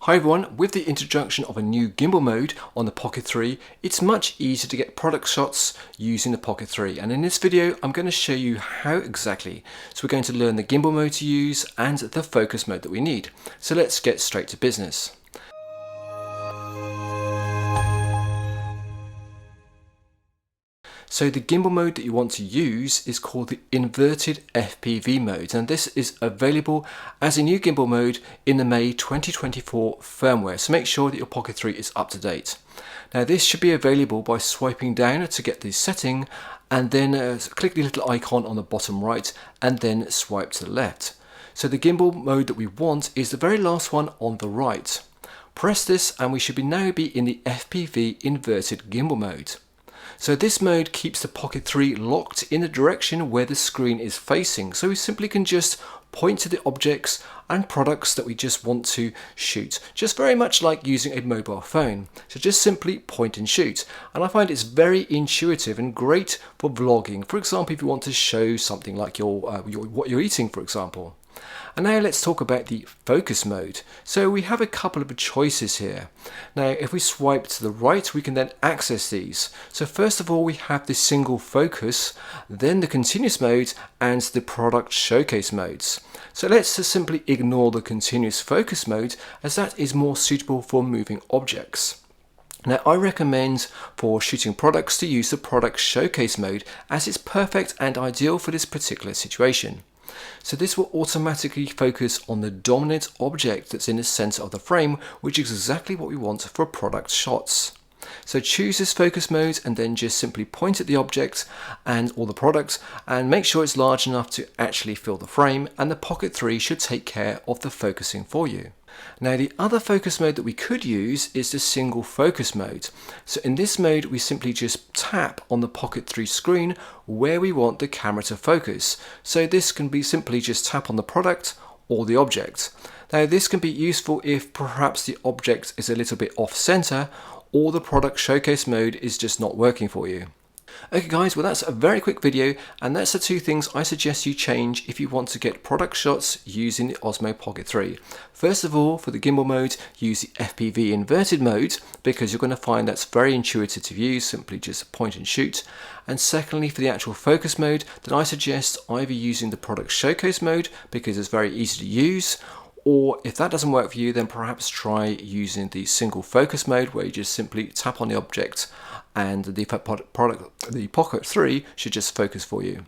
Hi everyone, with the introduction of a new gimbal mode on the Pocket 3, it's much easier to get product shots using the Pocket 3, and in this video I'm going to show you how exactly. So we're going to learn the gimbal mode to use and the focus mode that we need. So let's get straight to business. So the gimbal mode that you want to use is called the Inverted FPV mode, and this is available as a new gimbal mode in the May 2024 firmware, so make sure that your Pocket 3 is up to date. Now this should be available by swiping down to get the setting and then click the little icon on the bottom right and then swipe to the left. So the gimbal mode that we want is the very last one on the right. Press this and we should now be in the FPV Inverted gimbal mode. So this mode keeps the Pocket 3 locked in the direction where the screen is facing, so we simply can just point to the objects and products that we just want to shoot, just very much like using a mobile phone. So just simply point and shoot, and I find it's very intuitive and great for vlogging. For example, if you want to show something like what you're eating, for example. And now let's talk about the focus mode. So we have a couple of choices here. Now if we swipe to the right, we can then access these. So first of all we have the single focus, then the continuous mode and the product showcase modes. So let's just simply ignore the continuous focus mode, as that is more suitable for moving objects. Now I recommend for shooting products to use the product showcase mode, as it's perfect and ideal for this particular situation. So this will automatically focus on the dominant object that's in the center of the frame, which is exactly what we want for product shots. So choose this focus mode and then just simply point at the object and all the products and make sure it's large enough to actually fill the frame, and the Pocket 3 should take care of the focusing for you. Now the other focus mode that we could use is the single focus mode. So in this mode we simply just tap on the Pocket 3 screen where we want the camera to focus. So this can be simply just tap on the product or the object. Now this can be useful if perhaps the object is a little bit off center or the product showcase mode is just not working for you. Okay guys, well that's a very quick video, and that's the two things I suggest you change if you want to get product shots using the Osmo Pocket 3. First of all, for the gimbal mode, use the FPV Inverted mode, because you're going to find that's very intuitive to use, simply just point and shoot. And secondly, for the actual focus mode, then I suggest either using the product showcase mode, because it's very easy to use, or if that doesn't work for you, then perhaps try using the single focus mode, where you just simply tap on the object and the Pocket 3 should just focus for you.